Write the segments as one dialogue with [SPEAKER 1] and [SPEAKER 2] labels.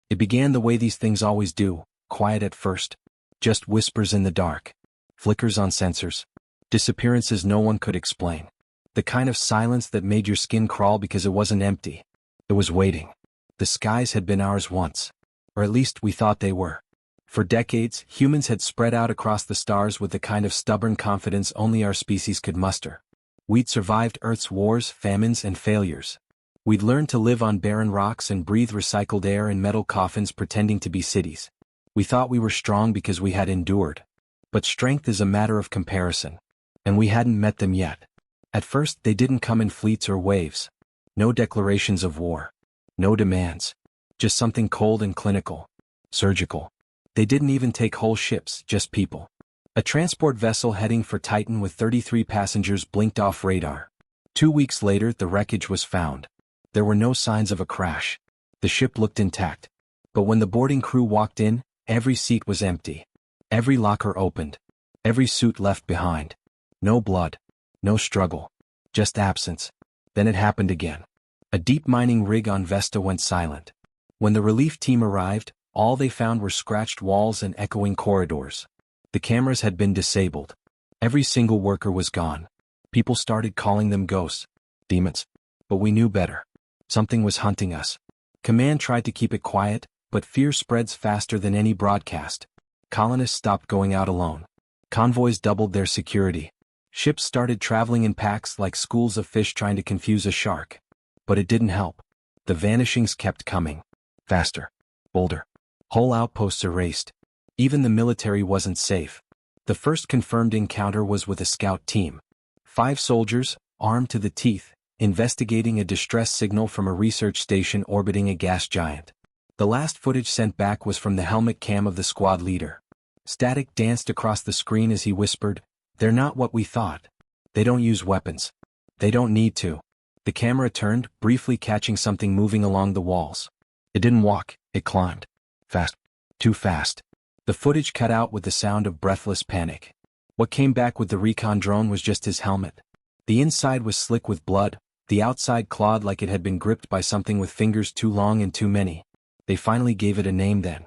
[SPEAKER 1] It began the way these things always do, quiet at first. Just whispers in the dark. Flickers on sensors. Disappearances no one could explain. The kind of silence that made your skin crawl because it wasn't empty. It was waiting. The skies had been ours once. Or at least we thought they were. For decades, humans had spread out across the stars with the kind of stubborn confidence only our species could muster. We'd survived Earth's wars, famines, and failures. We'd learned to live on barren rocks and breathe recycled air in metal coffins pretending to be cities. We thought we were strong because we had endured. But strength is a matter of comparison. And we hadn't met them yet. At first, they didn't come in fleets or waves. No declarations of war. No demands. Just something cold and clinical. Surgical. They didn't even take whole ships, just people. A transport vessel heading for Titan with 33 passengers blinked off radar. 2 weeks later, the wreckage was found. There were no signs of a crash. The ship looked intact. But when the boarding crew walked in, every seat was empty. Every locker opened. Every suit left behind. No blood. No struggle. Just absence. Then it happened again. A deep mining rig on Vesta went silent. When the relief team arrived, all they found were scratched walls and echoing corridors. The cameras had been disabled. Every single worker was gone. People started calling them ghosts, demons. But we knew better. Something was hunting us. Command tried to keep it quiet, but fear spreads faster than any broadcast. Colonists stopped going out alone. Convoys doubled their security. Ships started traveling in packs like schools of fish trying to confuse a shark. But it didn't help. The vanishings kept coming. Faster. Bolder. Whole outposts erased. Even the military wasn't safe. The first confirmed encounter was with a scout team. 5 soldiers, armed to the teeth, investigating a distress signal from a research station orbiting a gas giant. The last footage sent back was from the helmet cam of the squad leader. Static danced across the screen as he whispered, "They're not what we thought. They don't use weapons. They don't need to." The camera turned, briefly catching something moving along the walls. It didn't walk, it climbed. Fast. Too fast. The footage cut out with the sound of breathless panic. What came back with the recon drone was just his helmet. The inside was slick with blood, the outside clawed like it had been gripped by something with fingers too long and too many. They finally gave it a name then.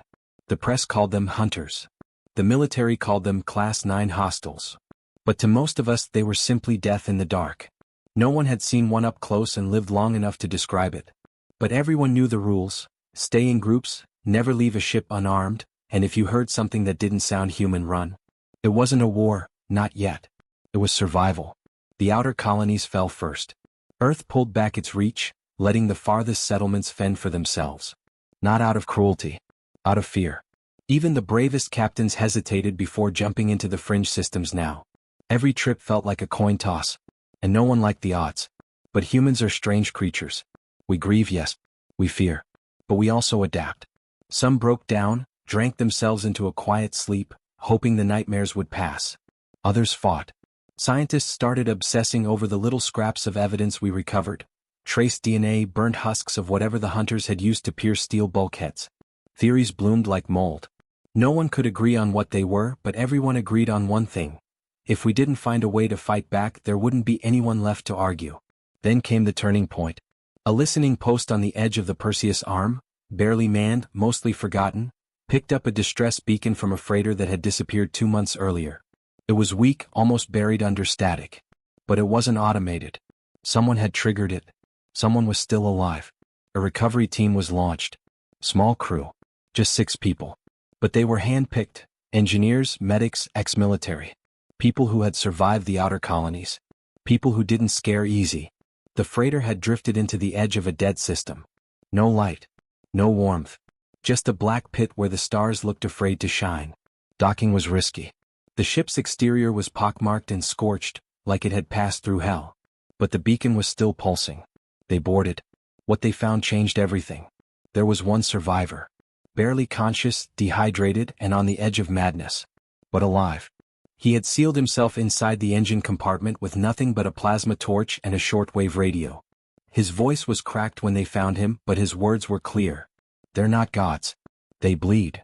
[SPEAKER 1] The press called them hunters. The military called them Class 9 hostiles. But to most of us they were simply death in the dark. No one had seen one up close and lived long enough to describe it. But everyone knew the rules: stay in groups, never leave a ship unarmed, and if you heard something that didn't sound human, run. It wasn't a war, not yet. It was survival. The outer colonies fell first. Earth pulled back its reach, letting the farthest settlements fend for themselves. Not out of cruelty. Out of fear. Even the bravest captains hesitated before jumping into the fringe systems now. Every trip felt like a coin toss. And no one liked the odds. But humans are strange creatures. We grieve, yes. We fear. But we also adapt. Some broke down, drank themselves into a quiet sleep, hoping the nightmares would pass. Others fought. Scientists started obsessing over the little scraps of evidence we recovered. Traced DNA, burnt husks of whatever the hunters had used to pierce steel bulkheads. Theories bloomed like mold. No one could agree on what they were, but everyone agreed on one thing. If we didn't find a way to fight back, there wouldn't be anyone left to argue. Then came the turning point. A listening post on the edge of the Perseus Arm, barely manned, mostly forgotten, picked up a distress beacon from a freighter that had disappeared 2 months earlier. It was weak, almost buried under static. But it wasn't automated. Someone had triggered it. Someone was still alive. A recovery team was launched. Small crew. Just 6 people. But they were hand-picked. Engineers, medics, ex-military. People who had survived the outer colonies. People who didn't scare easy. The freighter had drifted into the edge of a dead system. No light. No warmth. Just a black pit where the stars looked afraid to shine. Docking was risky. The ship's exterior was pockmarked and scorched, like it had passed through hell. But the beacon was still pulsing. They boarded. What they found changed everything. There was one survivor. Barely conscious, dehydrated, and on the edge of madness. But alive. He had sealed himself inside the engine compartment with nothing but a plasma torch and a shortwave radio. His voice was cracked when they found him, but his words were clear. "They're not gods. They bleed."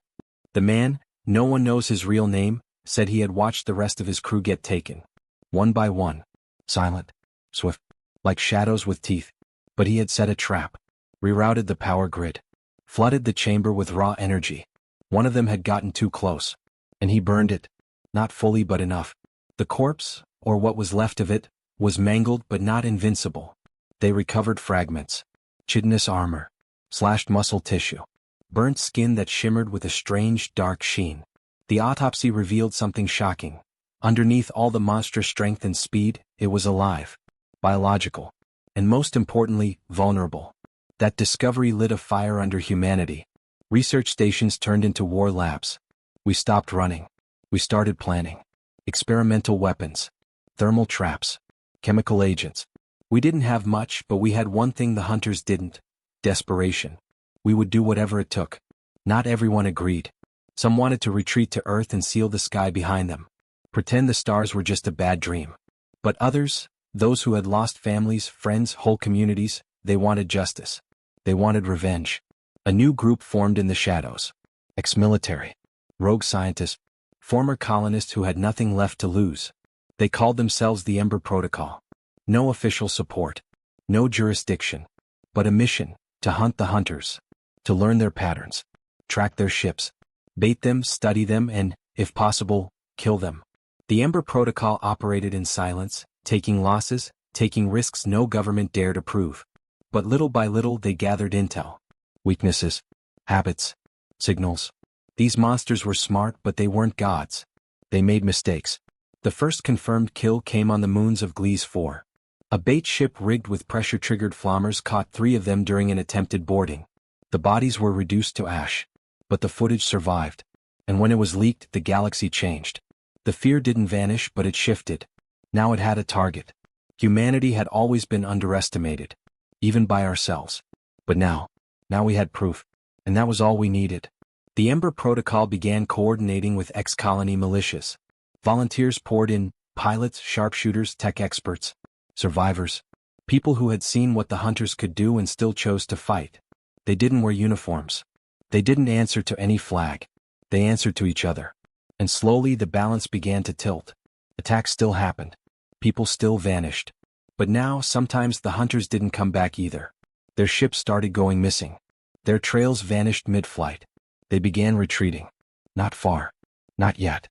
[SPEAKER 1] The man, no one knows his real name, said he had watched the rest of his crew get taken. One by one. Silent. Swift. Like shadows with teeth. But he had set a trap. Rerouted the power grid. flooded the chamber with raw energy. One of them had gotten too close. And he burned it. Not fully but enough. The corpse, or what was left of it, was mangled but not invincible. They recovered fragments. Chitinous armor. Slashed muscle tissue. Burnt skin that shimmered with a strange, dark sheen. The autopsy revealed something shocking. Underneath all the monstrous strength and speed, it was alive. Biological. And most importantly, vulnerable. That discovery lit a fire under humanity. Research stations turned into war labs. We stopped running. We started planning. Experimental weapons. Thermal traps. Chemical agents. We didn't have much, but we had one thing the hunters didn't. Desperation. We would do whatever it took. Not everyone agreed. Some wanted to retreat to Earth and seal the sky behind them. Pretend the stars were just a bad dream. But others, those who had lost families, friends, whole communities, they wanted justice. They wanted revenge. A new group formed in the shadows. Ex-military. Rogue scientists. Former colonists who had nothing left to lose. They called themselves the Ember Protocol. No official support. No jurisdiction. But a mission, to hunt the hunters. To learn their patterns. Track their ships. Bait them, study them, and, if possible, kill them. The Ember Protocol operated in silence, taking losses, taking risks no government dared approve. But little by little they gathered intel. Weaknesses. Habits. Signals. These monsters were smart, but they weren't gods. They made mistakes. The first confirmed kill came on the moons of Gliese 4. A bait ship rigged with pressure-triggered flammers caught 3 of them during an attempted boarding. The bodies were reduced to ash. But the footage survived. And when it was leaked, the galaxy changed. The fear didn't vanish, but it shifted. Now it had a target. Humanity had always been underestimated. Even by ourselves. But now we had proof. And that was all we needed. The Ember Protocol began coordinating with ex-colony militias. Volunteers poured in, pilots, sharpshooters, tech experts, survivors. People who had seen what the hunters could do and still chose to fight. They didn't wear uniforms. They didn't answer to any flag. They answered to each other. And slowly the balance began to tilt. Attacks still happened. People still vanished. But now, sometimes the hunters didn't come back either. Their ships started going missing. Their trails vanished mid-flight. They began retreating. Not far. Not yet.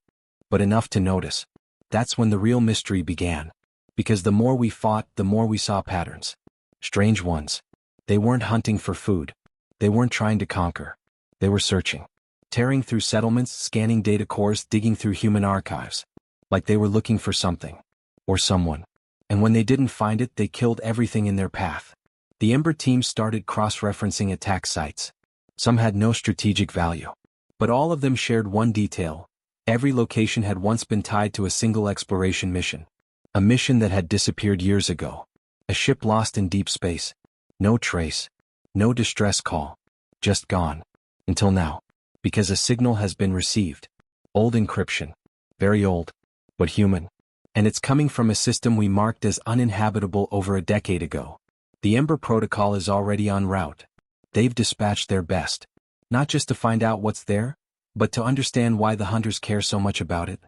[SPEAKER 1] But enough to notice. That's when the real mystery began. Because the more we fought, the more we saw patterns. Strange ones. They weren't hunting for food. They weren't trying to conquer. They were searching. Tearing through settlements, scanning data cores, digging through human archives. Like they were looking for something. Or someone. And when they didn't find it, they killed everything in their path. The Ember team started cross-referencing attack sites. Some had no strategic value. But all of them shared one detail. Every location had once been tied to a single exploration mission. A mission that had disappeared years ago. A ship lost in deep space. No trace. No distress call. Just gone. Until now. Because a signal has been received. Old encryption. Very old. But human. And it's coming from a system we marked as uninhabitable over a decade ago. The Ember Protocol is already en route. They've dispatched their best. Not just to find out what's there, but to understand why the hunters care so much about it.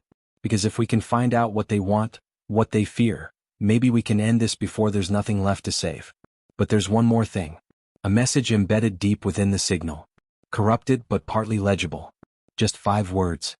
[SPEAKER 1] Because if we can find out what they want, what they fear, maybe we can end this before there's nothing left to save. But there's one more thing. A message embedded deep within the signal. Corrupted but partly legible. Just 5 words.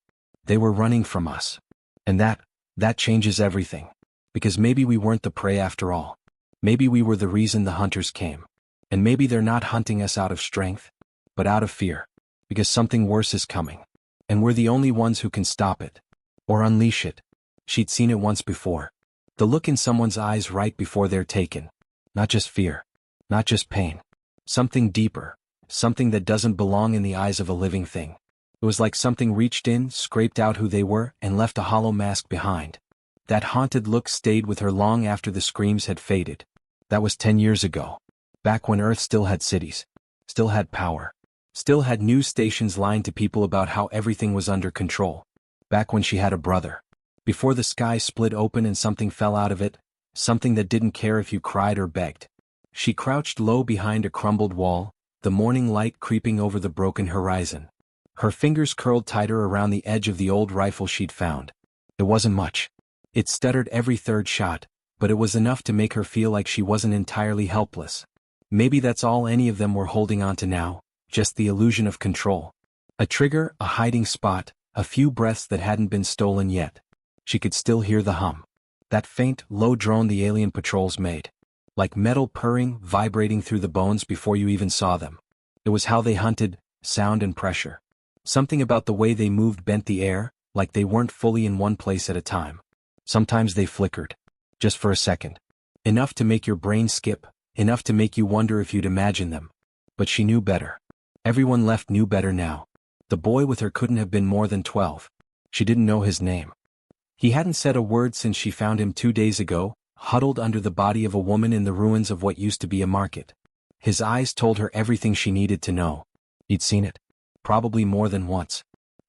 [SPEAKER 1] They were running from us. And that changes everything. Because maybe we weren't the prey after all. Maybe we were the reason the hunters came. And maybe they're not hunting us out of strength, but out of fear. Because something worse is coming. And we're the only ones who can stop it. Or unleash it. She'd seen it once before. The look in someone's eyes right before they're taken. Not just fear. Not just pain. Something deeper. Something that doesn't belong in the eyes of a living thing. It was like something reached in, scraped out who they were, and left a hollow mask behind. That haunted look stayed with her long after the screams had faded. That was 10 years ago. Back when Earth still had cities. Still had power. Still had news stations lying to people about how everything was under control. Back when she had a brother. Before the sky split open and something fell out of it. Something that didn't care if you cried or begged. She crouched low behind a crumbled wall, the morning light creeping over the broken horizon. Her fingers curled tighter around the edge of the old rifle she'd found. It wasn't much. It stuttered every third shot, but it was enough to make her feel like she wasn't entirely helpless. Maybe that's all any of them were holding on to now, just the illusion of control. A trigger, a hiding spot, a few breaths that hadn't been stolen yet. She could still hear the hum. That faint, low drone the alien patrols made. Like metal purring, vibrating through the bones before you even saw them. It was how they hunted, sound and pressure. Something about the way they moved bent the air, like they weren't fully in one place at a time. Sometimes they flickered. Just for a second. Enough to make your brain skip, enough to make you wonder if you'd imagine them. But she knew better. Everyone left knew better now. The boy with her couldn't have been more than 12. She didn't know his name. He hadn't said a word since she found him 2 days ago, huddled under the body of a woman in the ruins of what used to be a market. His eyes told her everything she needed to know. He'd seen it. Probably more than once.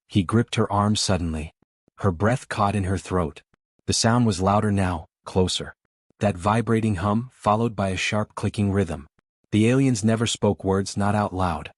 [SPEAKER 1] He gripped her arm suddenly. Her breath caught in her throat. The sound was louder now, closer. That vibrating hum, followed by a sharp clicking rhythm. The aliens never spoke words, not out loud.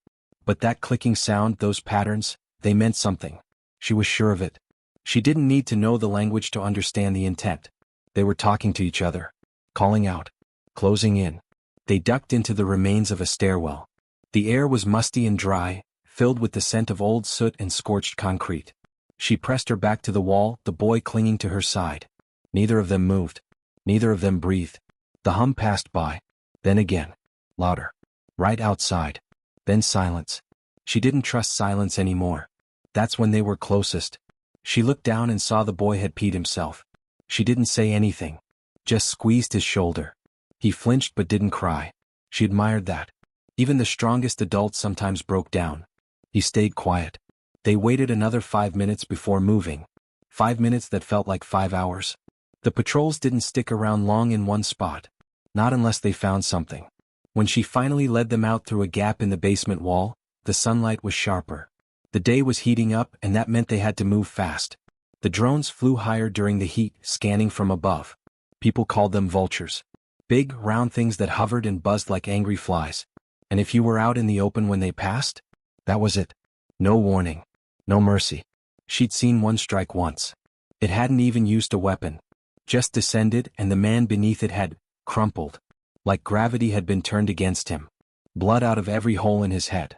[SPEAKER 1] But that clicking sound, those patterns, they meant something. She was sure of it. She didn't need to know the language to understand the intent. They were talking to each other. Calling out. Closing in. They ducked into the remains of a stairwell. The air was musty and dry, filled with the scent of old soot and scorched concrete. She pressed her back to the wall, the boy clinging to her side. Neither of them moved. Neither of them breathed. The hum passed by. Then again. Louder. Right outside. Then silence. She didn't trust silence anymore. That's when they were closest. She looked down and saw the boy had peed himself. She didn't say anything. Just squeezed his shoulder. He flinched but didn't cry. She admired that. Even the strongest adults sometimes broke down. He stayed quiet. They waited another 5 minutes before moving. 5 minutes that felt like 5 hours. The patrols didn't stick around long in one spot. Not unless they found something. When she finally led them out through a gap in the basement wall, the sunlight was sharper. The day was heating up and that meant they had to move fast. The drones flew higher during the heat, scanning from above. People called them vultures. Big, round things that hovered and buzzed like angry flies. And if you were out in the open when they passed, that was it. No warning. No mercy. She'd seen one strike once. It hadn't even used a weapon. Just descended and the man beneath it had crumpled. Like gravity had been turned against him. Blood out of every hole in his head.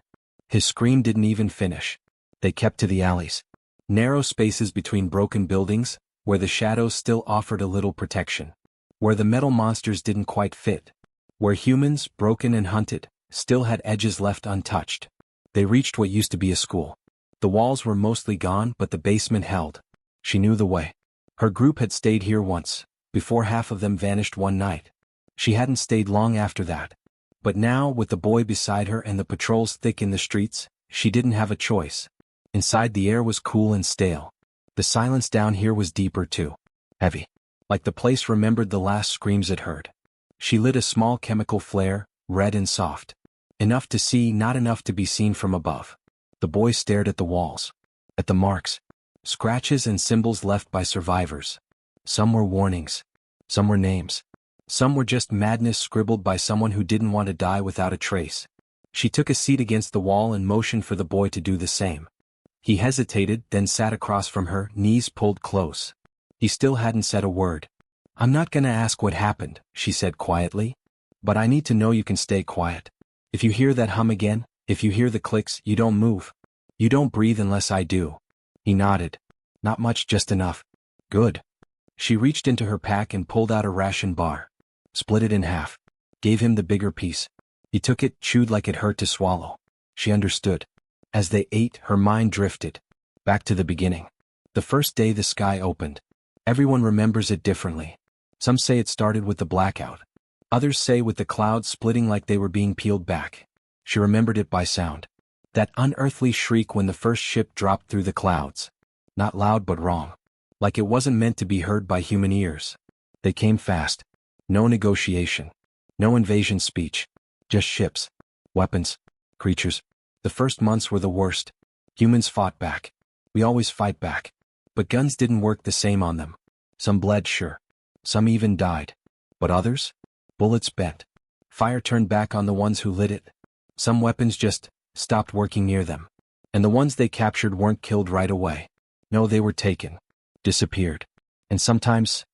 [SPEAKER 1] His scream didn't even finish. They kept to the alleys. Narrow spaces between broken buildings, where the shadows still offered a little protection. Where the metal monsters didn't quite fit. Where humans, broken and hunted, still had edges left untouched. They reached what used to be a school. The walls were mostly gone but the basement held. She knew the way. Her group had stayed here once, before half of them vanished one night. She hadn't stayed long after that. But now, with the boy beside her and the patrols thick in the streets, she didn't have a choice. Inside the air was cool and stale. The silence down here was deeper too. Heavy. Like the place remembered the last screams it heard. She lit a small chemical flare, red and soft. Enough to see, not enough to be seen from above. The boy stared at the walls. At the marks. Scratches and symbols left by survivors. Some were warnings. Some were names. Some were just madness scribbled by someone who didn't want to die without a trace. She took a seat against the wall and motioned for the boy to do the same. He hesitated, then sat across from her, knees pulled close. He still hadn't said a word. "I'm not gonna ask what happened," she said quietly. "But I need to know you can stay quiet. If you hear that hum again, if you hear the clicks, you don't move. You don't breathe unless I do." He nodded. "Not much, just enough." "Good." She reached into her pack and pulled out a ration bar. Split it in half. Gave him the bigger piece. He took it, chewed like it hurt to swallow. She understood. As they ate, her mind drifted. Back to the beginning. The first day the sky opened. Everyone remembers it differently. Some say it started with the blackout. Others say with the clouds splitting like they were being peeled back. She remembered it by sound. That unearthly shriek when the first ship dropped through the clouds. Not loud but wrong. Like it wasn't meant to be heard by human ears. They came fast. No negotiation. No invasion speech. Just ships. Weapons. Creatures. The first months were the worst. Humans fought back. We always fight back. But guns didn't work the same on them. Some bled, sure. Some even died. But others? Bullets bent. Fire turned back on the ones who lit it. Some weapons just stopped working near them. And the ones they captured weren't killed right away. No, they were taken. Disappeared. And sometimes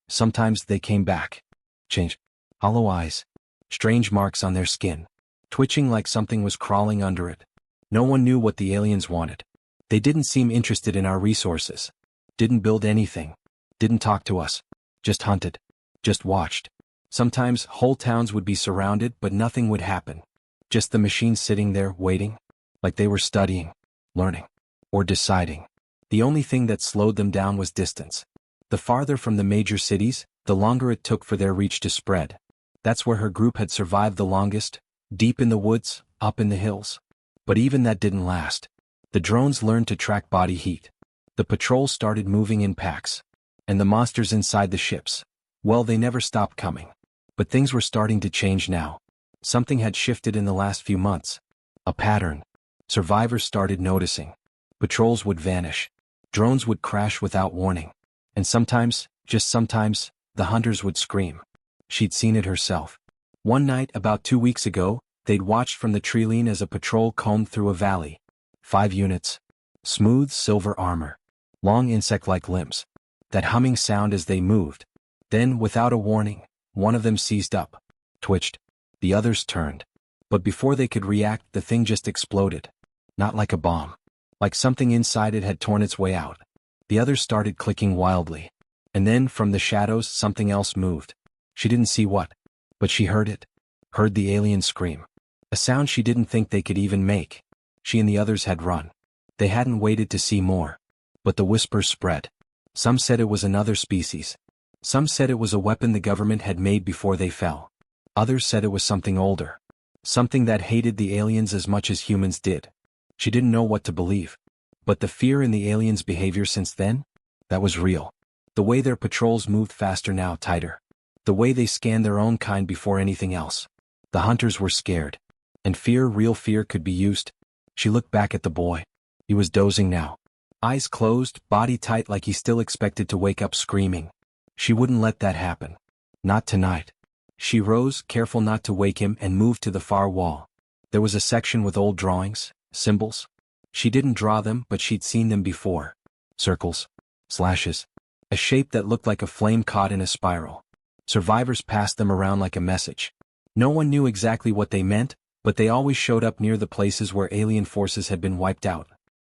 [SPEAKER 1] they came back. Changed. Hollow eyes. Strange marks on their skin. Twitching like something was crawling under it. No one knew what the aliens wanted. They didn't seem interested in our resources. Didn't build anything. Didn't talk to us. Just hunted. Just watched. Sometimes whole towns would be surrounded but nothing would happen. Just the machines sitting there waiting. Like they were studying, learning, or deciding. The only thing that slowed them down was distance. The farther from the major cities, the longer it took for their reach to spread. That's where her group had survived the longest, deep in the woods, up in the hills. But even that didn't last. The drones learned to track body heat. The patrols started moving in packs. And the monsters inside the ships, well, they never stopped coming. But things were starting to change now. Something had shifted in the last few months. A pattern. Survivors started noticing. Patrols would vanish. Drones would crash without warning. And sometimes, just sometimes, the hunters would scream. She'd seen it herself. One night about 2 weeks ago, they'd watched from the treeline as a patrol combed through a valley. 5 units. Smooth silver armor. Long insect-like limbs. That humming sound as they moved. Then, without a warning, one of them seized up. Twitched. The others turned. But before they could react, the thing just exploded. Not like a bomb. Like something inside it had torn its way out. The others started clicking wildly. And then, from the shadows, something else moved. She didn't see what. But she heard it. Heard the alien scream. A sound she didn't think they could even make. She and the others had run. They hadn't waited to see more. But the whispers spread. Some said it was another species. Some said it was a weapon the government had made before they fell. Others said it was something older. Something that hated the aliens as much as humans did. She didn't know what to believe. But the fear in the aliens' behavior since then? That was real. The way their patrols moved faster now, tighter. The way they scanned their own kind before anything else. The hunters were scared. And fear, real fear, could be used. She looked back at the boy. He was dozing now. Eyes closed, body tight like he still expected to wake up screaming. She wouldn't let that happen. Not tonight. She rose, careful not to wake him, and moved to the far wall. There was a section with old drawings, symbols. She didn't draw them, but she'd seen them before. Circles. Slashes. A shape that looked like a flame caught in a spiral. Survivors passed them around like a message. No one knew exactly what they meant, but they always showed up near the places where alien forces had been wiped out.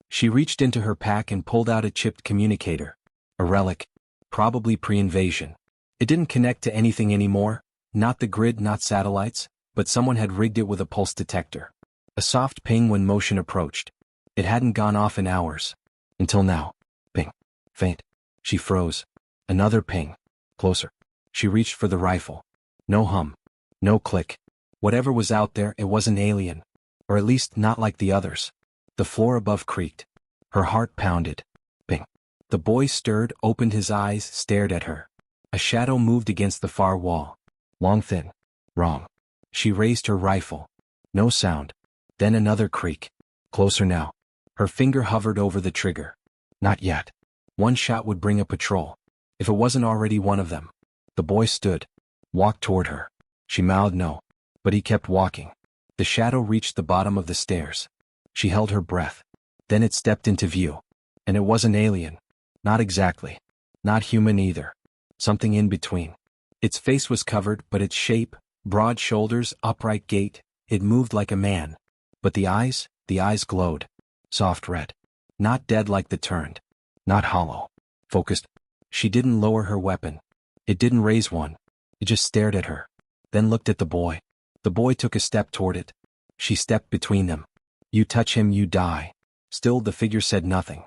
[SPEAKER 1] She reached into her pack and pulled out a chipped communicator. A relic. Probably pre-invasion. It didn't connect to anything anymore, not the grid, not satellites, but someone had rigged it with a pulse detector. A soft ping when motion approached. It hadn't gone off in hours. Until now. Ping. Faint. She froze. Another ping. Closer. She reached for the rifle. No hum. No click. Whatever was out there, it wasn't alien. Or at least not like the others. The floor above creaked. Her heart pounded. Ping. The boy stirred, opened his eyes, stared at her. A shadow moved against the far wall. Long, thin. Wrong. She raised her rifle. No sound. Then another creak. Closer now. Her finger hovered over the trigger. Not yet. One shot would bring a patrol. If it wasn't already one of them. The boy stood. Walked toward her. She mouthed no. But he kept walking. The shadow reached the bottom of the stairs. She held her breath. Then it stepped into view. And it wasn't alien. Not exactly. Not human either. Something in between. Its face was covered, but its shape, broad shoulders, upright gait, it moved like a man. But the eyes glowed. Soft red. Not dead like the turned. Not hollow. Focused. She didn't lower her weapon. It didn't raise one. It just stared at her. Then looked at the boy. The boy took a step toward it. She stepped between them. You touch him, you die. Still the figure said nothing.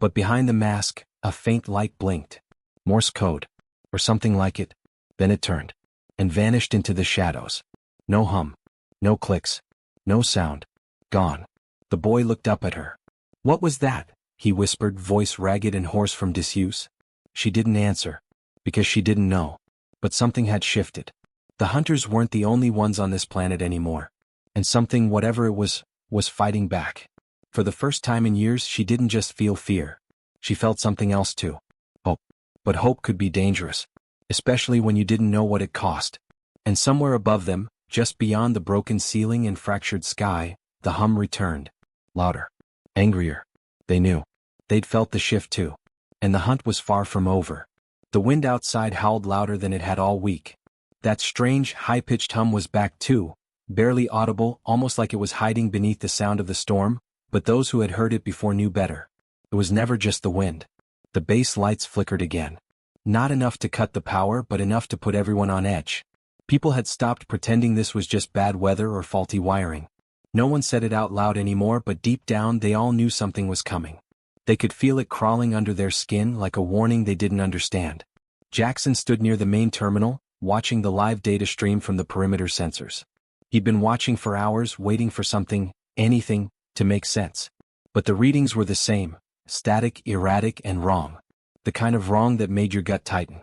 [SPEAKER 1] But behind the mask, a faint light blinked. Morse code. Or something like it. Then it turned. And vanished into the shadows. No hum. No clicks. No sound. Gone. The boy looked up at her. What was that? He whispered, voice ragged and hoarse from disuse. She didn't answer. Because she didn't know. But something had shifted. The hunters weren't the only ones on this planet anymore. And something, whatever it was fighting back. For the first time in years, she didn't just feel fear. She felt something else too. Hope. But hope could be dangerous. Especially when you didn't know what it cost. And somewhere above them, just beyond the broken ceiling and fractured sky, the hum returned. Louder. Angrier. They knew. They'd felt the shift too. And the hunt was far from over. The wind outside howled louder than it had all week. That strange, high-pitched hum was back too, barely audible, almost like it was hiding beneath the sound of the storm, But those who had heard it before knew better. It was never just the wind. The base lights flickered again. Not enough to cut the power, but enough to put everyone on edge. People had stopped pretending this was just bad weather or faulty wiring. No one said it out loud anymore, but deep down they all knew something was coming. They could feel it crawling under their skin like a warning they didn't understand. Jackson stood near the main terminal, watching the live data stream from the perimeter sensors. He'd been watching for hours, waiting for something, anything, to make sense. But the readings were the same, static, erratic, and wrong. The kind of wrong that made your gut tighten.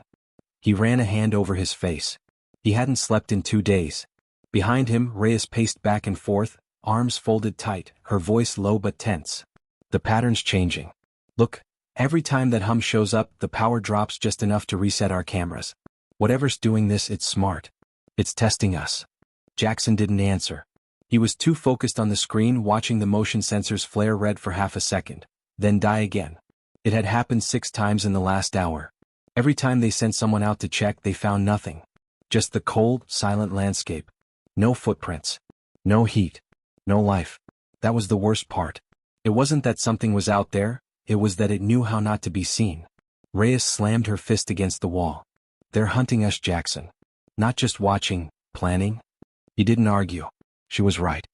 [SPEAKER 1] He ran a hand over his face. He hadn't slept in 2 days. Behind him, Reyes paced back and forth, arms folded tight, her voice low but tense. The pattern's changing. Look, every time that hum shows up, the power drops just enough to reset our cameras. Whatever's doing this, it's smart. It's testing us. Jackson didn't answer. He was too focused on the screen, watching the motion sensors flare red for half a second, then die again. It had happened 6 times in the last hour. Every time they sent someone out to check, they found nothing. Just the cold, silent landscape. No footprints. No heat. No life. That was the worst part. It wasn't that something was out there, it was that it knew how not to be seen. Reyes slammed her fist against the wall. They're hunting us, Jackson. Not just watching, planning. He didn't argue. She was right.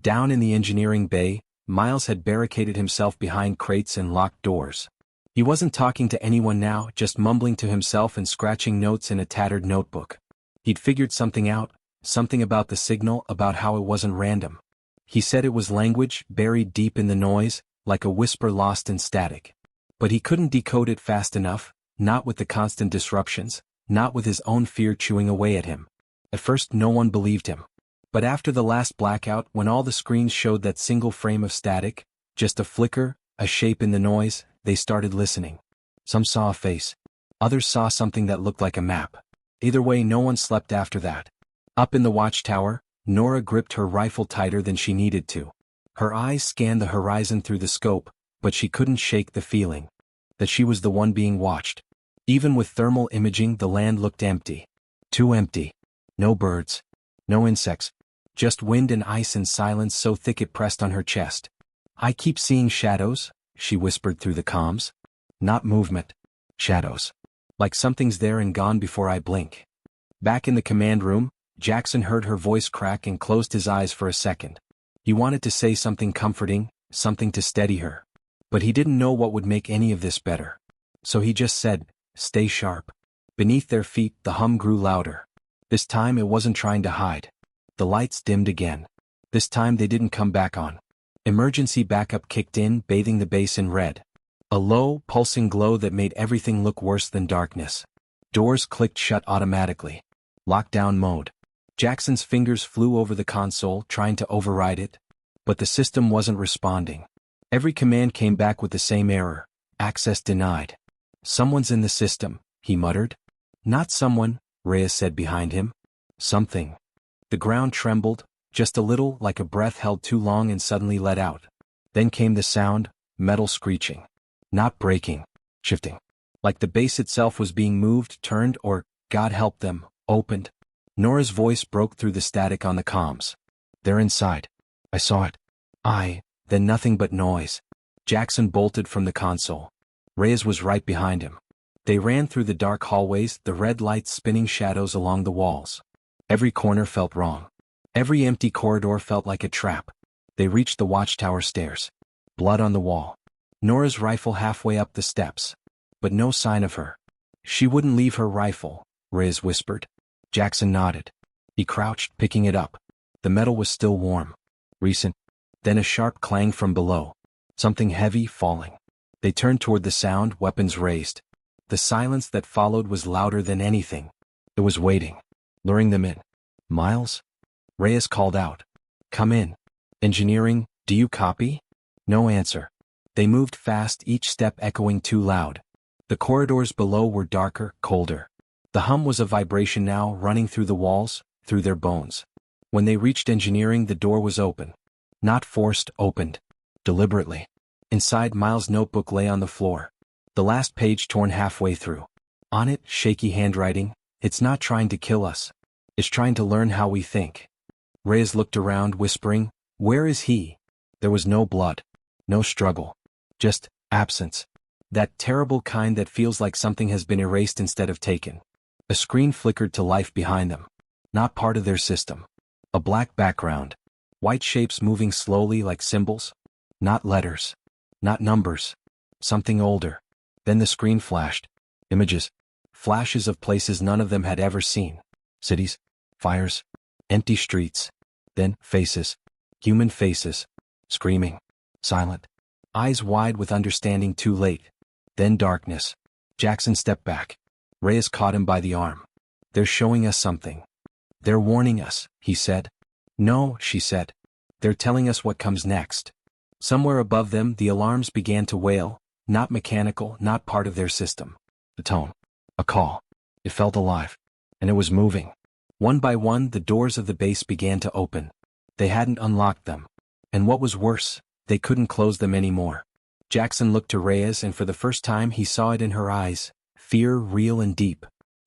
[SPEAKER 1] Down in the engineering bay, Miles had barricaded himself behind crates and locked doors. He wasn't talking to anyone now, just mumbling to himself and scratching notes in a tattered notebook. He'd figured something out, something about the signal, about how it wasn't random. He said it was language, buried deep in the noise, like a whisper lost in static. But he couldn't decode it fast enough, not with the constant disruptions, not with his own fear chewing away at him. At first no one believed him. But after the last blackout, when all the screens showed that single frame of static, just a flicker, a shape in the noise, they started listening. Some saw a face. Others saw something that looked like a map. Either way, no one slept after that. Up in the watchtower, Nora gripped her rifle tighter than she needed to. Her eyes scanned the horizon through the scope, but she couldn't shake the feeling that she was the one being watched. Even with thermal imaging, the land looked empty. Too empty. No birds. No insects. Just wind and ice and silence so thick it pressed on her chest. I keep seeing shadows, she whispered through the comms. Not movement. Shadows. Like something's there and gone before I blink. Back in the command room, Jackson heard her voice crack and closed his eyes for a second. He wanted to say something comforting, something to steady her. But he didn't know what would make any of this better. So he just said, "Stay sharp." Beneath their feet, the hum grew louder. This time it wasn't trying to hide. The lights dimmed again. This time they didn't come back on. Emergency backup kicked in, bathing the base in red. A low, pulsing glow that made everything look worse than darkness. Doors clicked shut automatically. Lockdown mode. Jackson's fingers flew over the console, trying to override it. But the system wasn't responding. Every command came back with the same error. Access denied. Someone's in the system, he muttered. Not someone, Reyes said behind him. Something. The ground trembled, just a little, like a breath held too long and suddenly let out. Then came the sound, metal screeching. Not breaking, shifting. Like the base itself was being moved, turned, or, God help them, opened. Nora's voice broke through the static on the comms. They're inside. I saw it. Then nothing but noise. Jackson bolted from the console. Reyes was right behind him. They ran through the dark hallways, the red lights spinning shadows along the walls. Every corner felt wrong. Every empty corridor felt like a trap. They reached the watchtower stairs. Blood on the wall. Nora's rifle halfway up the steps. But no sign of her. She wouldn't leave her rifle, Reyes whispered. Jackson nodded. He crouched, picking it up. The metal was still warm. Recent. Then a sharp clang from below. Something heavy falling. They turned toward the sound, weapons raised. The silence that followed was louder than anything. It was waiting. Luring them in. Miles? Reyes called out. Come in. Engineering, do you copy? No answer. They moved fast, each step echoing too loud. The corridors below were darker, colder. The hum was a vibration now, running through the walls, through their bones. When they reached engineering, the door was open. Not forced, opened. Deliberately. Inside, Miles' notebook lay on the floor. The last page torn halfway through. On it, shaky handwriting. It's not trying to kill us. It's trying to learn how we think. Reyes looked around, whispering, Where is he? There was no blood. No struggle. Just absence. That terrible kind that feels like something has been erased instead of taken. A screen flickered to life behind them. Not part of their system. A black background. White shapes moving slowly like symbols. Not letters. Not numbers. Something older. Then the screen flashed. Images. Flashes of places none of them had ever seen. Cities. Fires. Empty streets. Then faces. Human faces. Screaming. Silent. Eyes wide with understanding too late. Then darkness. Jackson stepped back. Reyes caught him by the arm. They're showing us something. They're warning us, he said. No, she said. They're telling us what comes next. Somewhere above them the alarms began to wail, not mechanical, not part of their system. The tone. A call. It felt alive. And it was moving. One by one the doors of the base began to open. They hadn't unlocked them. And what was worse, they couldn't close them anymore. Jackson looked to Reyes and for the first time he saw it in her eyes, fear real and deep.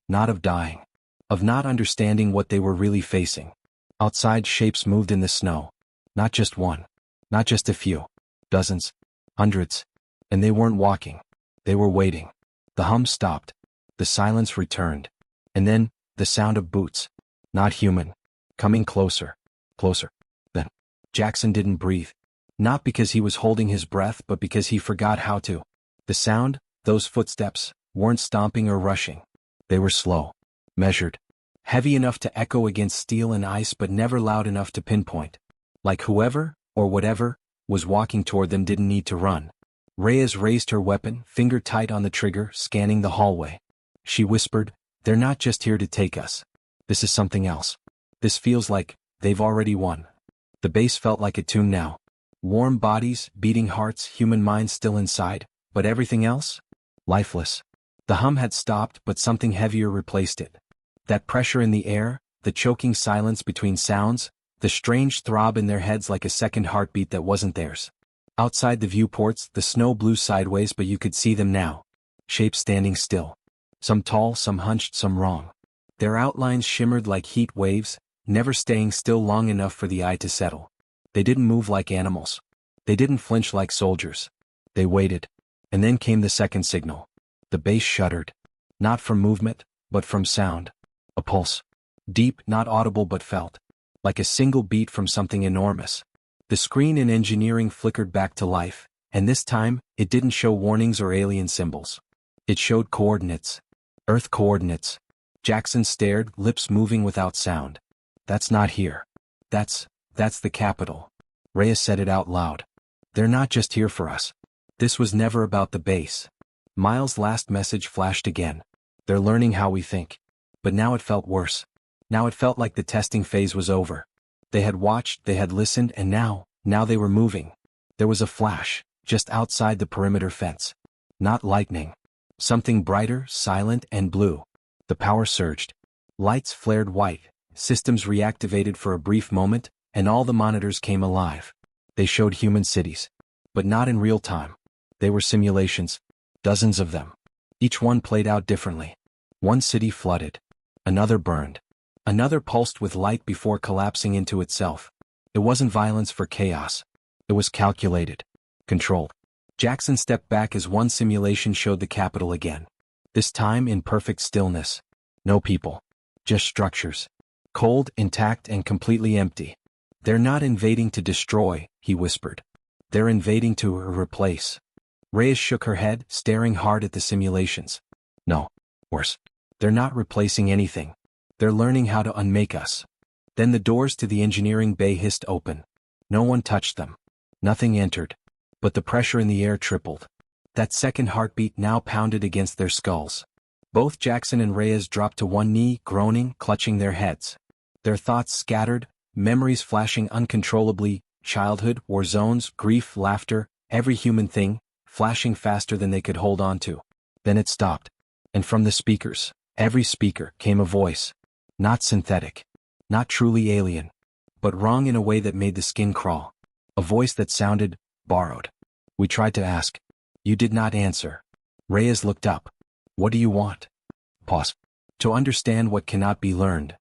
[SPEAKER 1] Not of dying. Of not understanding what they were really facing. Outside shapes moved in the snow. Not just one. Not just a few. Dozens. Hundreds. And they weren't walking. They were waiting. The hum stopped. The silence returned. And then, the sound of boots. Not human. Coming closer. Closer. Then, Jackson didn't breathe. Not because he was holding his breath but because he forgot how to. The sound, those footsteps, weren't stomping or rushing. They were slow. Measured. Heavy enough to echo against steel and ice but never loud enough to pinpoint. Like whoever, or whatever, was walking toward them didn't need to run. Reyes raised her weapon, finger tight on the trigger, scanning the hallway. She whispered, "They're not just here to take us. This is something else. This feels like they've already won." The base felt like a tomb now. Warm bodies, beating hearts, human minds still inside, but everything else? Lifeless. The hum had stopped but something heavier replaced it. That pressure in the air, the choking silence between sounds, the strange throb in their heads like a second heartbeat that wasn't theirs. Outside the viewports, the snow blew sideways but you could see them now. Shapes standing still. Some tall, some hunched, some wrong. Their outlines shimmered like heat waves, never staying still long enough for the eye to settle. They didn't move like animals. They didn't flinch like soldiers. They waited. And then came the second signal. The base shuddered. Not from movement, but from sound. A pulse. Deep, not audible but felt. Like a single beat from something enormous. The screen in engineering flickered back to life, and this time, it didn't show warnings or alien symbols. It showed coordinates. Earth coordinates. Jackson stared, lips moving without sound. That's not here. That's the capital. Reyes said it out loud. They're not just here for us. This was never about the base. Miles' last message flashed again. They're learning how we think. But now it felt worse. Now it felt like the testing phase was over. They had watched, they had listened, and now they were moving. There was a flash, just outside the perimeter fence. Not lightning. Something brighter, silent, and blue. The power surged. Lights flared white, systems reactivated for a brief moment, and all the monitors came alive. They showed human cities. But not in real time. They were simulations. Dozens of them. Each one played out differently. One city flooded. Another burned. Another pulsed with light before collapsing into itself. It wasn't violence for chaos. It was calculated. Controlled. Jackson stepped back as one simulation showed the capital again. This time in perfect stillness. No people. Just structures. Cold, intact, and completely empty. They're not invading to destroy, he whispered. They're invading to replace. Reyes shook her head, staring hard at the simulations. No. Worse. They're not replacing anything. They're learning how to unmake us. Then the doors to the engineering bay hissed open. No one touched them. Nothing entered. But the pressure in the air tripled. That second heartbeat now pounded against their skulls. Both Jackson and Reyes dropped to one knee, groaning, clutching their heads. Their thoughts scattered, memories flashing uncontrollably, childhood, war zones, grief, laughter, every human thing, flashing faster than they could hold on to. Then it stopped. And from the speakers, every speaker, came a voice. Not synthetic. Not truly alien. But wrong in a way that made the skin crawl. A voice that sounded borrowed. We tried to ask. You did not answer. Reyes looked up. What do you want? Pause. To understand what cannot be learned.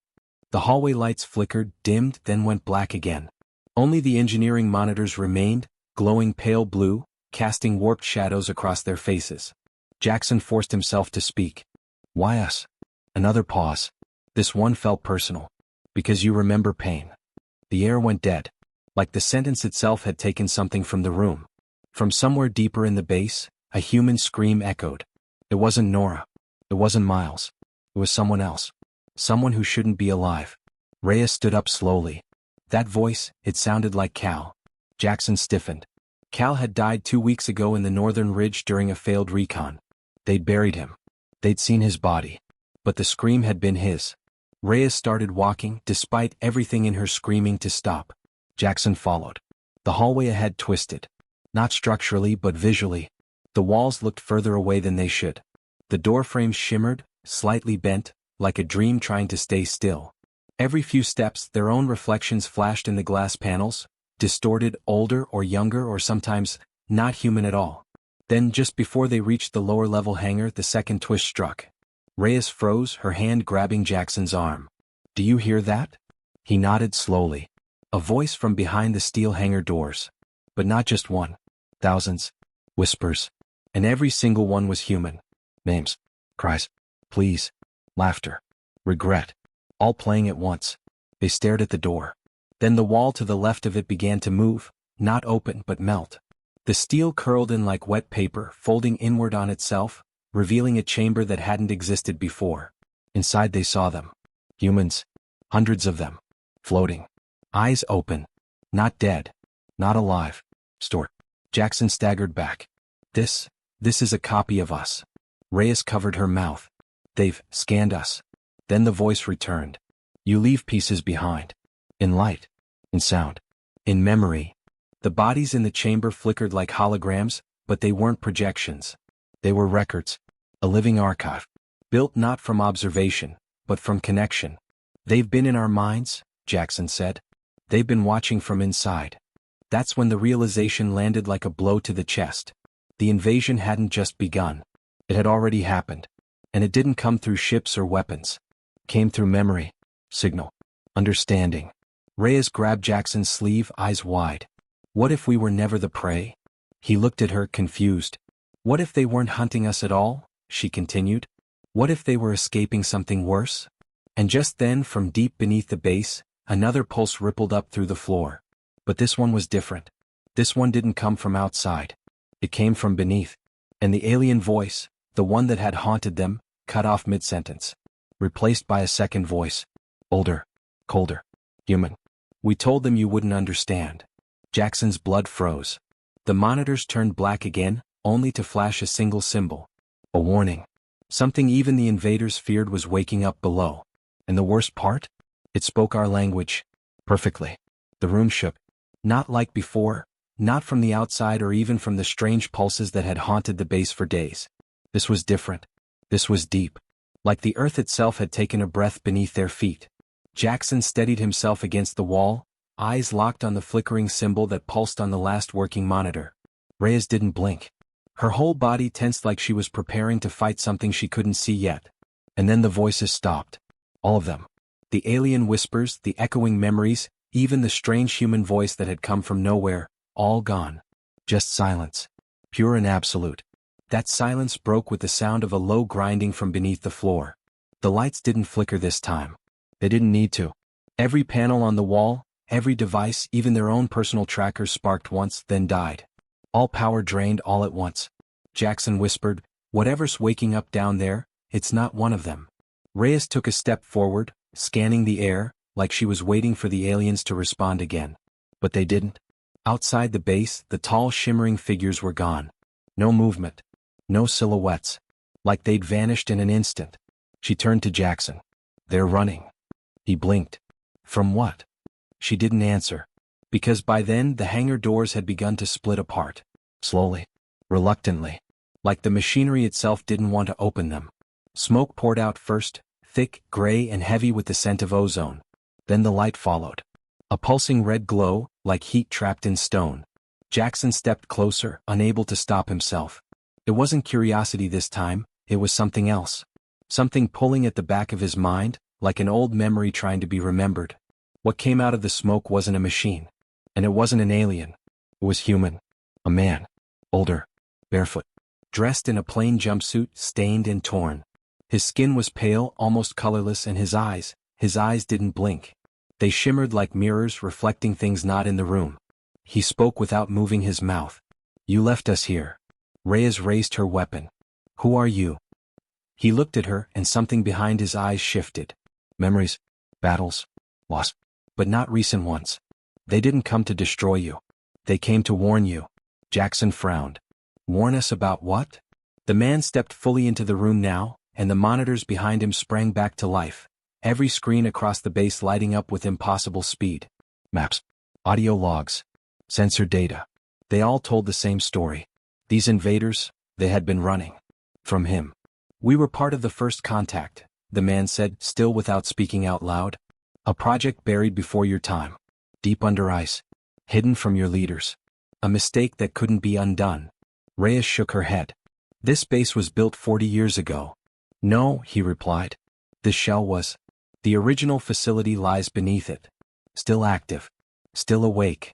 [SPEAKER 1] The hallway lights flickered, dimmed, then went black again. Only the engineering monitors remained, glowing pale blue, casting warped shadows across their faces. Jackson forced himself to speak. Why us? Another pause. This one felt personal. Because you remember pain. The air went dead. Like the sentence itself had taken something from the room. From somewhere deeper in the base, a human scream echoed. It wasn't Nora. It wasn't Miles. It was someone else. Someone who shouldn't be alive. Rhea stood up slowly. That voice, it sounded like Cal. Jackson stiffened. Cal had died 2 weeks ago in the Northern Ridge during a failed recon. They'd buried him. They'd seen his body. But the scream had been his. Rhea started walking, despite everything in her screaming to stop. Jackson followed. The hallway ahead twisted. Not structurally but visually. The walls looked further away than they should. The doorframes shimmered, slightly bent, like a dream trying to stay still. Every few steps their own reflections flashed in the glass panels, distorted, older or younger or sometimes not human at all. Then just before they reached the lower-level hangar the second twist struck. Reyes froze, her hand grabbing Jackson's arm. Do you hear that? He nodded slowly. A voice from behind the steel hangar doors. But not just one. Thousands. Whispers. And every single one was human. Names. Cries. Please. Laughter. Regret. All playing at once. They stared at the door. Then the wall to the left of it began to move, not open but melt. The steel curled in like wet paper, folding inward on itself, revealing a chamber that hadn't existed before. Inside they saw them. Humans. Hundreds of them. Floating. Eyes open. Not dead. Not alive. Stored. Jackson staggered back. This is a copy of us. Reyes covered her mouth. They've scanned us. Then the voice returned. You leave pieces behind. In light. In sound. In memory. The bodies in the chamber flickered like holograms, but they weren't projections. They were records. A living archive. Built not from observation, but from connection. They've been in our minds, Jackson said. They've been watching from inside. That's when the realization landed like a blow to the chest. The invasion hadn't just begun. It had already happened. And it didn't come through ships or weapons. It came through memory. Signal. Understanding. Reyes grabbed Jackson's sleeve, eyes wide. What if we were never the prey? He looked at her, confused. What if they weren't hunting us at all? She continued. What if they were escaping something worse? And just then, from deep beneath the base, another pulse rippled up through the floor. But this one was different. This one didn't come from outside. It came from beneath. And the alien voice, the one that had haunted them, cut off mid-sentence. Replaced by a second voice. Older. Colder. Human. We told them you wouldn't understand. Jackson's blood froze. The monitors turned black again, only to flash a single symbol. A warning. Something even the invaders feared was waking up below. And the worst part? It spoke our language. Perfectly. The room shook. Not like before, not from the outside or even from the strange pulses that had haunted the base for days. This was different. This was deep. Like the earth itself had taken a breath beneath their feet. Jackson steadied himself against the wall, eyes locked on the flickering symbol that pulsed on the last working monitor. Reyes didn't blink. Her whole body tensed like she was preparing to fight something she couldn't see yet. And then the voices stopped. All of them. The alien whispers, the echoing memories, even the strange human voice that had come from nowhere, all gone. Just silence. Pure and absolute. That silence broke with the sound of a low grinding from beneath the floor. The lights didn't flicker this time. They didn't need to. Every panel on the wall, every device, even their own personal trackers sparked once, then died. All power drained all at once. Jackson whispered, whatever's waking up down there, it's not one of them. Reyes took a step forward, scanning the air, like she was waiting for the aliens to respond again. But they didn't. Outside the base, the tall shimmering figures were gone. No movement. No silhouettes. Like they'd vanished in an instant. She turned to Jackson. They're running. He blinked. From what? She didn't answer. Because by then the hangar doors had begun to split apart. Slowly. Reluctantly. Like the machinery itself didn't want to open them. Smoke poured out first, thick, gray and heavy with the scent of ozone. Then the light followed. A pulsing red glow, like heat trapped in stone. Jackson stepped closer, unable to stop himself. It wasn't curiosity this time, it was something else. Something pulling at the back of his mind, like an old memory trying to be remembered. What came out of the smoke wasn't a machine. And it wasn't an alien. It was human. A man. Older. Barefoot. Dressed in a plain jumpsuit, stained and torn. His skin was pale, almost colorless, and his eyes didn't blink. They shimmered like mirrors reflecting things not in the room. He spoke without moving his mouth. You left us here. Reyes raised her weapon. Who are you? He looked at her and something behind his eyes shifted. Memories. Battles. Loss. But not recent ones. They didn't come to destroy you. They came to warn you. Jackson frowned. Warn us about what? The man stepped fully into the room now, and the monitors behind him sprang back to life. Every screen across the base lighting up with impossible speed. Maps. Audio logs. Sensor data. They all told the same story. These invaders, they had been running. From him. We were part of the first contact, the man said, still without speaking out loud. A project buried before your time. Deep under ice. Hidden from your leaders. A mistake that couldn't be undone. Reyes shook her head. This base was built 40 years ago. No, he replied. The shell was. The original facility lies beneath it. Still active. Still awake.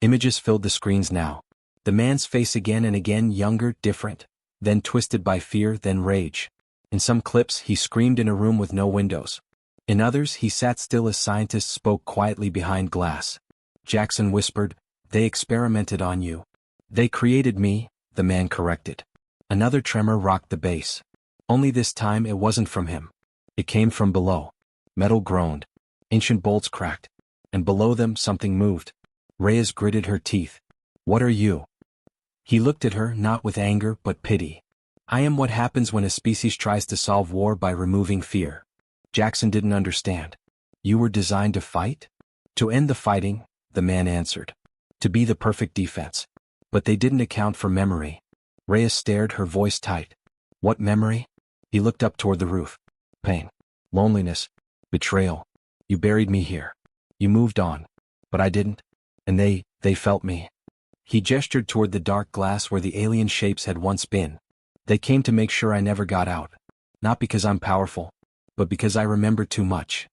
[SPEAKER 1] Images filled the screens now. The man's face again and again, younger, different, then twisted by fear, then rage. In some clips, he screamed in a room with no windows. In others, he sat still as scientists spoke quietly behind glass. Jackson whispered, They experimented on you. They created me, the man corrected. Another tremor rocked the base. Only this time it wasn't from him. It came from below. Metal groaned. Ancient bolts cracked. And below them something moved. Reyes gritted her teeth. What are you? He looked at her, not with anger but pity. I am what happens when a species tries to solve war by removing fear. Jackson didn't understand. You were designed to fight? To end the fighting, the man answered. To be the perfect defense. But they didn't account for memory. Reyes stared, her voice tight. What memory? He looked up toward the roof. Pain. Loneliness. Betrayal. You buried me here. You moved on. But I didn't. And they felt me. He gestured toward the dark glass where the alien shapes had once been. They came to make sure I never got out. Not because I'm powerful, but because I remember too much.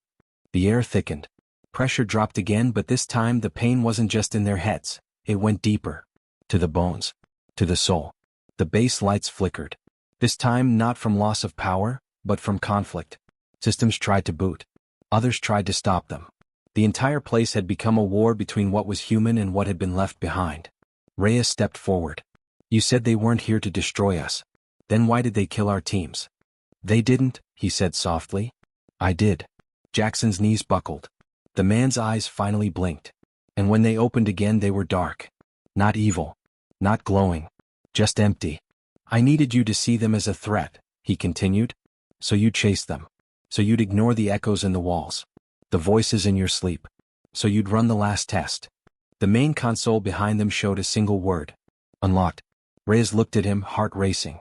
[SPEAKER 1] The air thickened. Pressure dropped again, but this time the pain wasn't just in their heads. It went deeper. To the bones. To the soul. The base lights flickered. This time not from loss of power, but from conflict. Systems tried to boot. Others tried to stop them. The entire place had become a war between what was human and what had been left behind. Reyes stepped forward. You said they weren't here to destroy us. Then why did they kill our teams? They didn't, he said softly. I did. Jackson's knees buckled. The man's eyes finally blinked. And when they opened again they were dark. Not evil. Not glowing. Just empty. I needed you to see them as a threat, he continued. So you'd chase them. So you'd ignore the echoes in the walls. The voices in your sleep. So you'd run the last test. The main console behind them showed a single word. Unlocked. Reyes looked at him, heart racing.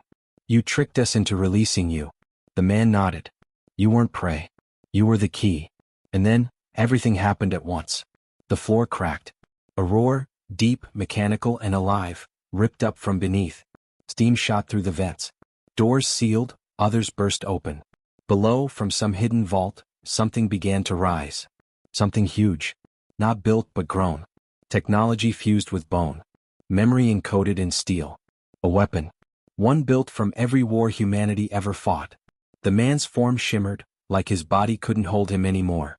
[SPEAKER 1] You tricked us into releasing you. The man nodded. You weren't prey. You were the key. And then, everything happened at once. The floor cracked. A roar, deep, mechanical and alive, ripped up from beneath. Steam shot through the vents. Doors sealed, others burst open. Below, from some hidden vault, something began to rise. Something huge. Not built but grown. Technology fused with bone. Memory encoded in steel. A weapon. One built from every war humanity ever fought. The man's form shimmered, like his body couldn't hold him anymore.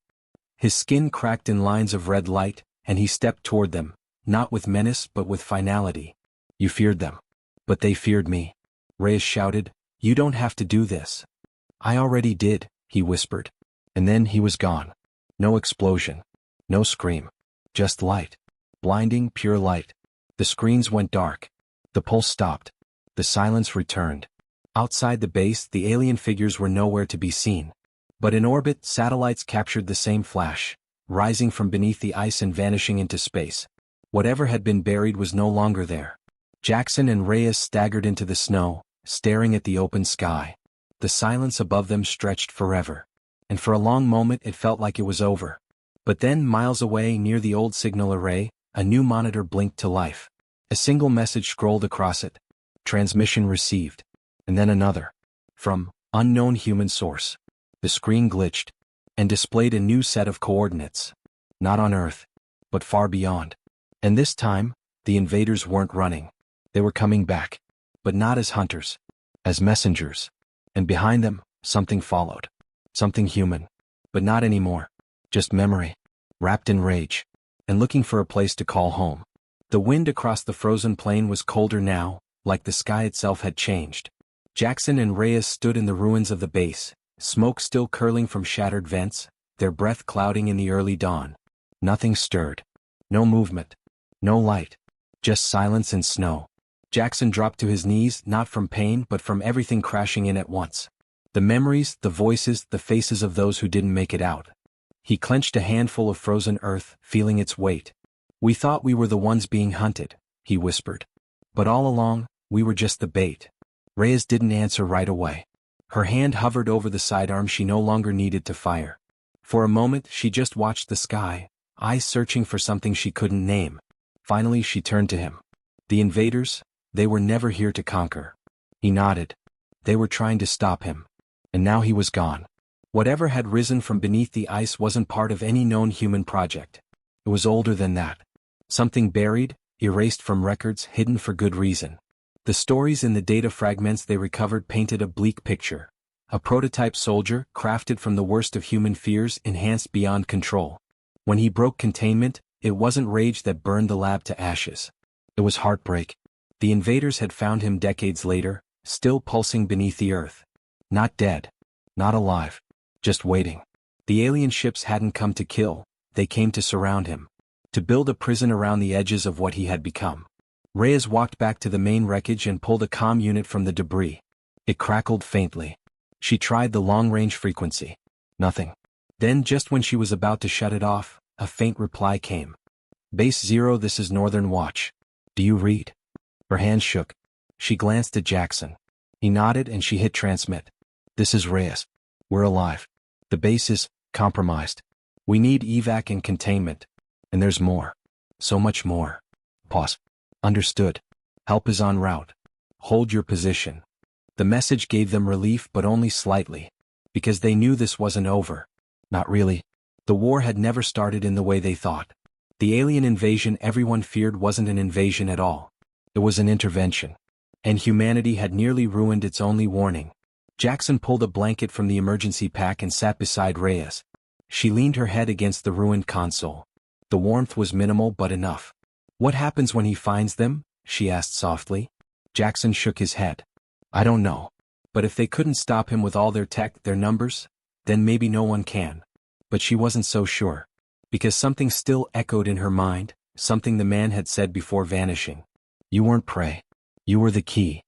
[SPEAKER 1] His skin cracked in lines of red light, and he stepped toward them, not with menace but with finality. You feared them. But they feared me. Reyes shouted, You don't have to do this. I already did, he whispered. And then he was gone. No explosion. No scream. Just light. Blinding, pure light. The screens went dark. The pulse stopped. The silence returned. Outside the base, the alien figures were nowhere to be seen. But in orbit, satellites captured the same flash, rising from beneath the ice and vanishing into space. Whatever had been buried was no longer there. Jackson and Reyes staggered into the snow, staring at the open sky. The silence above them stretched forever. And for a long moment it felt like it was over. But then, miles away near the old signal array, a new monitor blinked to life. A single message scrolled across it. Transmission received. And then another. From unknown human source. The screen glitched and displayed a new set of coordinates. Not on Earth, but far beyond. And this time, the invaders weren't running. They were coming back. But not as hunters. As messengers. And behind them, something followed. Something human. But not anymore. Just memory. Wrapped in rage. And looking for a place to call home. The wind across the frozen plain was colder now, like the sky itself had changed. Jackson and Reyes stood in the ruins of the base, smoke still curling from shattered vents, their breath clouding in the early dawn. Nothing stirred. No movement. No light. Just silence and snow. Jackson dropped to his knees, not from pain but from everything crashing in at once. The memories, the voices, the faces of those who didn't make it out. He clenched a handful of frozen earth, feeling its weight. "We thought we were the ones being hunted," he whispered. "But all along, we were just the bait." Reyes didn't answer right away. Her hand hovered over the sidearm she no longer needed to fire. For a moment she just watched the sky, eyes searching for something she couldn't name. Finally she turned to him. "The invaders, they were never here to conquer." He nodded. "They were trying to stop him. And now he was gone." Whatever had risen from beneath the ice wasn't part of any known human project. It was older than that. Something buried, erased from records, hidden for good reason. The stories in the data fragments they recovered painted a bleak picture. A prototype soldier, crafted from the worst of human fears, enhanced beyond control. When he broke containment, it wasn't rage that burned the lab to ashes. It was heartbreak. The invaders had found him decades later, still pulsing beneath the earth. Not dead. Not alive. Just waiting. The alien ships hadn't come to kill, they came to surround him. To build a prison around the edges of what he had become. Reyes walked back to the main wreckage and pulled a comm unit from the debris. It crackled faintly. She tried the long-range frequency. Nothing. Then just when she was about to shut it off, a faint reply came. "Base 0, this is Northern Watch. Do you read?" Her hand shook. She glanced at Jackson. He nodded and she hit transmit. "This is Reyes. We're alive. The base is compromised. We need evac and containment. And there's more. So much more." Pause. "Understood. Help is en route. Hold your position." The message gave them relief but only slightly. Because they knew this wasn't over. Not really. The war had never started in the way they thought. The alien invasion everyone feared wasn't an invasion at all. It was an intervention. And humanity had nearly ruined its only warning. Jackson pulled a blanket from the emergency pack and sat beside Reyes. She leaned her head against the ruined console. The warmth was minimal but enough. "What happens when he finds them?" she asked softly. Jackson shook his head. "I don't know. But if they couldn't stop him with all their tech, their numbers, then maybe no one can." But she wasn't so sure. Because something still echoed in her mind, something the man had said before vanishing. "You weren't prey. You were the key."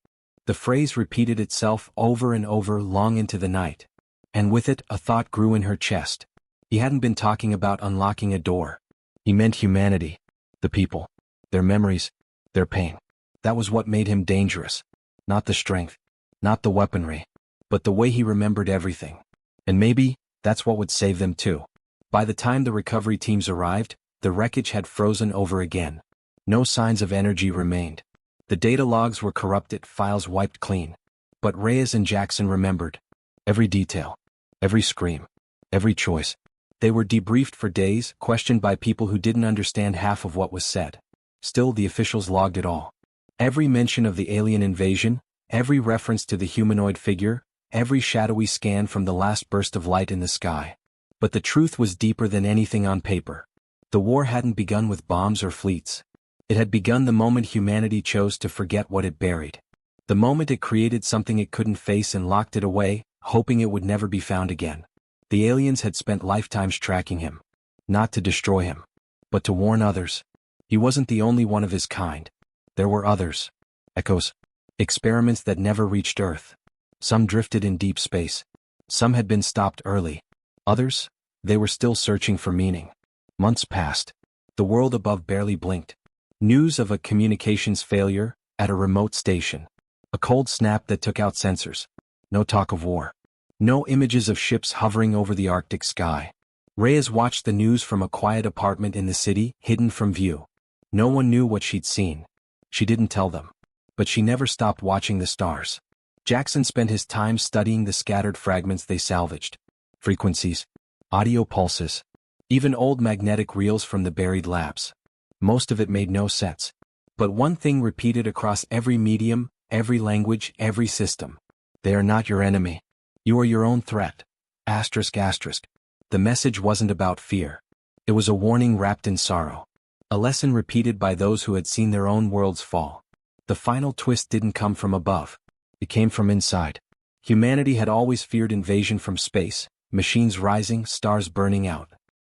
[SPEAKER 1] The phrase repeated itself over and over long into the night. And with it, a thought grew in her chest. He hadn't been talking about unlocking a door. He meant humanity. The people. Their memories. Their pain. That was what made him dangerous. Not the strength. Not the weaponry. But the way he remembered everything. And maybe, that's what would save them too. By the time the recovery teams arrived, the wreckage had frozen over again. No signs of energy remained. The data logs were corrupted, files wiped clean. But Reyes and Jackson remembered. Every detail. Every scream. Every choice. They were debriefed for days, questioned by people who didn't understand half of what was said. Still the officials logged it all. Every mention of the alien invasion, every reference to the humanoid figure, every shadowy scan from the last burst of light in the sky. But the truth was deeper than anything on paper. The war hadn't begun with bombs or fleets. It had begun the moment humanity chose to forget what it buried. The moment it created something it couldn't face and locked it away, hoping it would never be found again. The aliens had spent lifetimes tracking him. Not to destroy him. But to warn others. He wasn't the only one of his kind. There were others. Echoes. Experiments that never reached Earth. Some drifted in deep space. Some had been stopped early. Others? They were still searching for meaning. Months passed. The world above barely blinked. News of a communications failure at a remote station. A cold snap that took out sensors. No talk of war. No images of ships hovering over the Arctic sky. Reyes watched the news from a quiet apartment in the city, hidden from view. No one knew what she'd seen. She didn't tell them. But she never stopped watching the stars. Jackson spent his time studying the scattered fragments they salvaged. Frequencies. Audio pulses. Even old magnetic reels from the buried labs. Most of it made no sense. But one thing repeated across every medium, every language, every system. They are not your enemy. You are your own threat. Asterisk asterisk. The message wasn't about fear. It was a warning wrapped in sorrow. A lesson repeated by those who had seen their own worlds fall. The final twist didn't come from above. It came from inside. Humanity had always feared invasion from space, machines rising, stars burning out.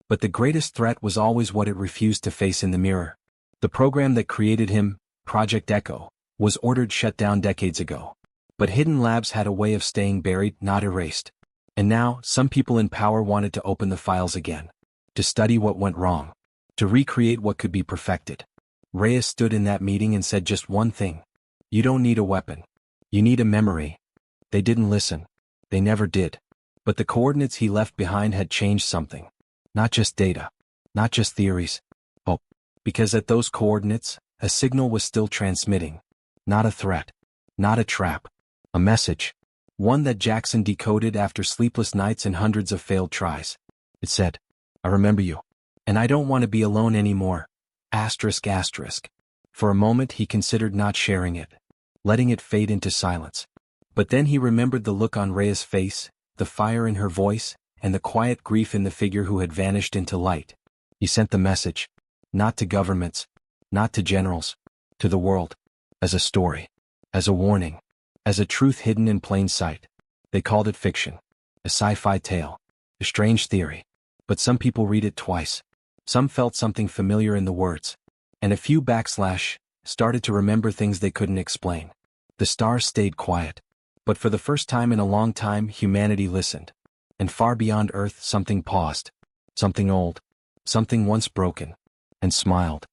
[SPEAKER 1] But the greatest threat was always what it refused to face in the mirror. The program that created him, Project Echo, was ordered shut down decades ago. But hidden labs had a way of staying buried, not erased. And now, some people in power wanted to open the files again. To study what went wrong. To recreate what could be perfected. Reyes stood in that meeting and said just one thing. You don't need a weapon. You need a memory. They didn't listen. They never did. But the coordinates he left behind had changed something. Not just data. Not just theories. Hope. Because at those coordinates, a signal was still transmitting. Not a threat. Not a trap. A message. One that Jackson decoded after sleepless nights and hundreds of failed tries. It said, I remember you. And I don't want to be alone anymore. Asterisk asterisk. For a moment he considered not sharing it. Letting it fade into silence. But then he remembered the look on Rhea's face, the fire in her voice, and the quiet grief in the figure who had vanished into light. He sent the message. Not to governments. Not to generals. To the world. As a story. As a warning. As a truth hidden in plain sight. They called it fiction. A sci-fi tale. A strange theory. But some people read it twice. Some felt something familiar in the words. And a few started to remember things they couldn't explain. The stars stayed quiet. But for the first time in a long time, humanity listened. And far beyond Earth, something paused. Something old. Something once broken. And smiled.